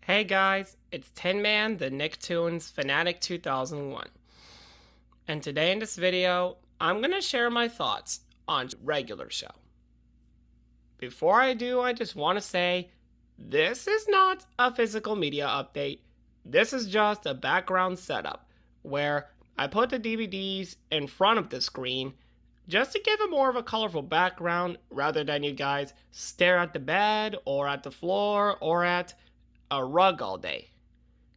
Hey guys, it's Tin Man, the Nicktoons Fanatic 2001. And today in this video, I'm going to share my thoughts on regular show. Before I do, I just want to say, this is not a physical media update. This is just a background setup where I put the DVDs in front of the screen just to give it more of a colorful background rather than you guys stare at the bed or at the floor or at a rug all day.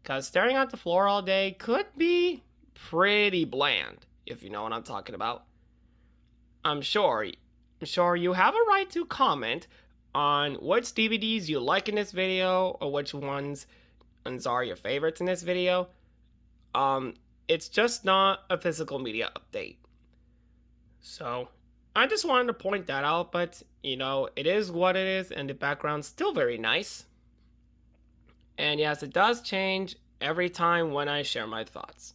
Because staring at the floor all day could be pretty bland, if you know what I'm talking about. I'm sure you have a right to comment on which DVDs you like in this video or which ones are your favorites in this video. It's just not a physical media update. So, I just wanted to point that out, but, it is what it is, and the background's still very nice. And yes, it does change every time when I share my thoughts.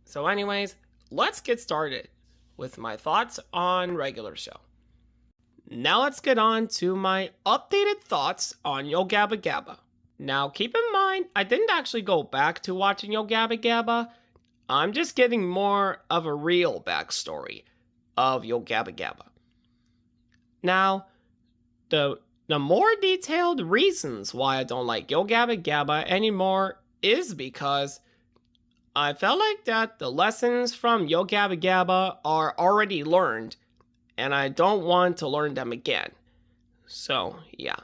So anyways, let's get started with my thoughts on regular show. Now let's get on to my updated thoughts on Yo Gabba Gabba. Now keep in mind, I didn't actually go back to watching Yo Gabba Gabba. I'm just giving more of a real backstory of Yo Gabba Gabba. Now, the more detailed reasons why I don't like Yo Gabba Gabba anymore is because I felt like that the lessons from Yo Gabba Gabba are already learned, and I don't want to learn them again. So, yeah.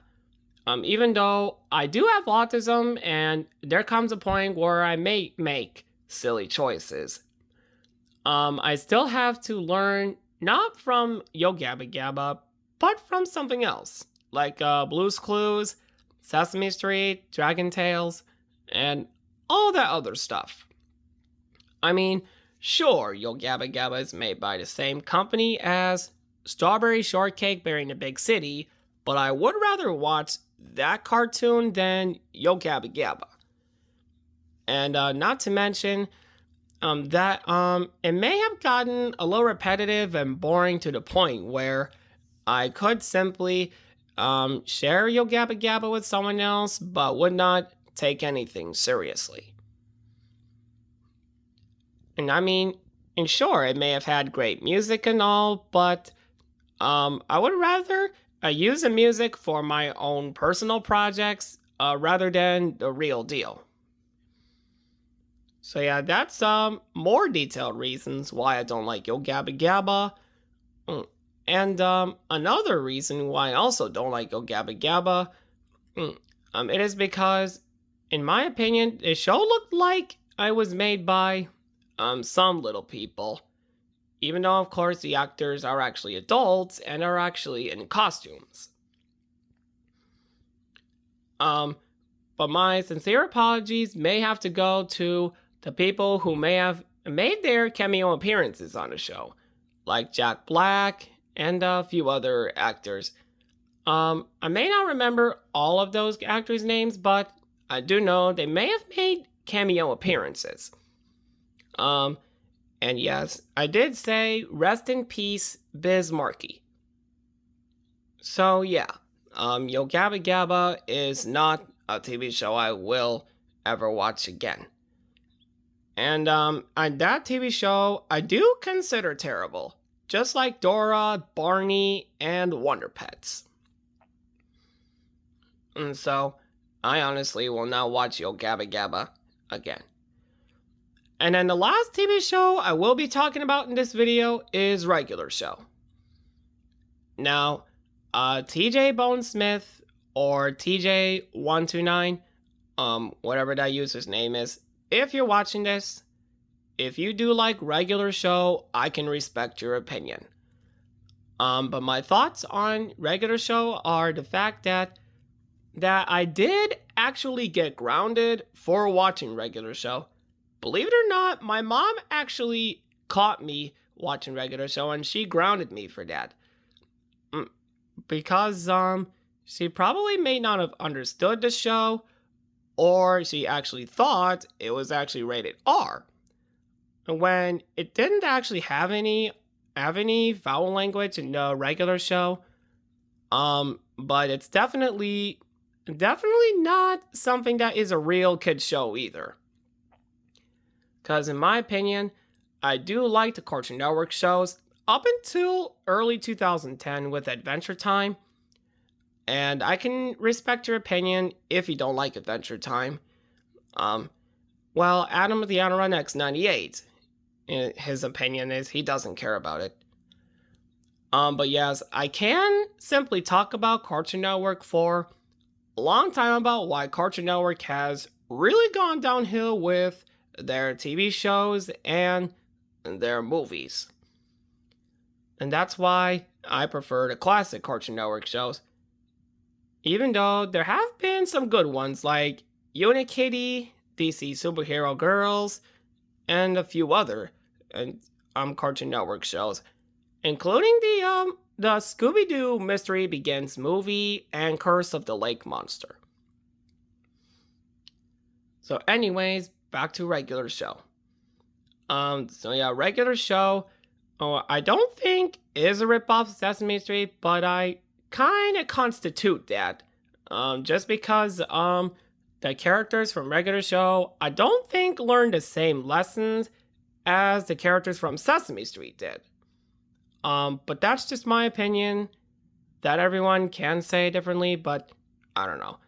Even though I do have autism, and there comes a point where I may make silly choices, I still have to learn not from Yo Gabba Gabba, but from something else. Like Blue's Clues, Sesame Street, Dragon Tales, and all that other stuff. I mean, sure, Yo Gabba Gabba is made by the same company as Strawberry Shortcake Bear in a Big City, but I would rather watch that cartoon than Yo Gabba Gabba. And not to mention that it may have gotten a little repetitive and boring to the point where I could simply share Yo Gabba Gabba with someone else, but would not take anything seriously. And I mean, and sure, it may have had great music and all, but I would rather use the music for my own personal projects rather than the real deal. So yeah, that's more detailed reasons why I don't like Yo Gabba Gabba. And another reason why I also don't like Yo Gabba Gabba, it is because, in my opinion, the show looked like it was made by some little people. Even though, of course, the actors are actually adults and are actually in costumes. But my sincere apologies may have to go to the people who may have made their cameo appearances on the show, like Jack Black and a few other actors. I may not remember all of those actors' names, but I do know they may have made cameo appearances. And yes, I did say rest in peace, Biz Markie. So yeah, Yo Gabba Gabba is not a TV show I will ever watch again. And that TV show I do consider terrible, just like Dora, Barney, and Wonder Pets. And so, I honestly will not watch Yo Gabba Gabba again. And then the last TV show I will be talking about in this video is Regular Show. Now, TJ Bone Smith or TJ129, whatever that user's name is, if you're watching this, if you do like Regular Show, I can respect your opinion. But my thoughts on Regular Show are the fact that I did actually get grounded for watching Regular Show. Believe it or not, my mom actually caught me watching Regular Show, and she grounded me for that. Because she probably may not have understood the show, or she actually thought it was actually rated R, when it didn't actually have any foul language in the Regular Show. But it's definitely definitely not something that is a real kid show either. Because in my opinion, I do like the Cartoon Network shows up until early 2010 with Adventure Time. And I can respect your opinion if you don't like Adventure Time. Um, well, Adam of the Outrun X98, his opinion is he doesn't care about it. But yes, I can simply talk about Cartoon Network for a long time about why Cartoon Network has really gone downhill with their TV shows and their movies. And that's why I prefer the classic Cartoon Network shows. Even though there have been some good ones like Unikitty, DC Superhero Girls, and a few other Cartoon Network shows, including the Scooby-Doo Mystery Begins movie and Curse of the Lake Monster. So anyways, back to regular show. Regular show, I don't think is a ripoff of Sesame Street, but I kind of constitute that. Just because the characters from regular show, I don't think learned the same lessons as the characters from Sesame Street did. But that's just my opinion. That everyone can say differently, but I don't know.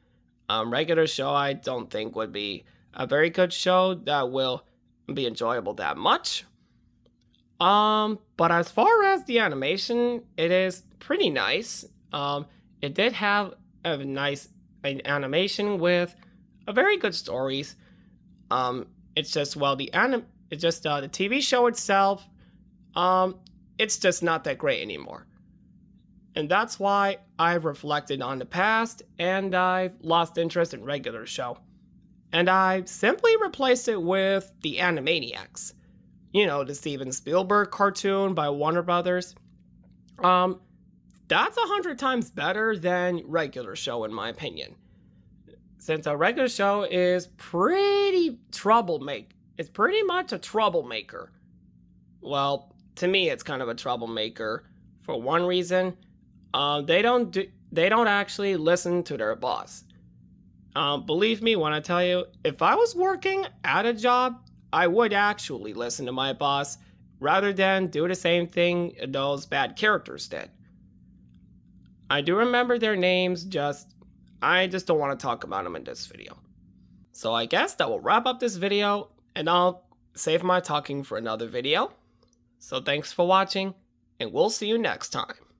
Regular show, I don't think would be a very good show that will be enjoyable that much. But as far as the animation, it is pretty nice. It did have a nice animation with a very good stories. It's just the TV show itself. It's just not that great anymore. And that's why I've reflected on the past and I've lost interest in regular show. And I simply replaced it with the Animaniacs. You know, the Steven Spielberg cartoon by Warner Brothers. That's 100 times better than regular show in my opinion. Since a regular show is pretty troublemaker. It's pretty much a troublemaker. Well, to me it's kind of a troublemaker for one reason. They don't actually listen to their boss. Believe me when I tell you, if I was working at a job, I would actually listen to my boss rather than do the same thing those bad characters did. I do remember their names, I just don't want to talk about them in this video. So I guess that will wrap up this video, and I'll save my talking for another video. So thanks for watching, and we'll see you next time.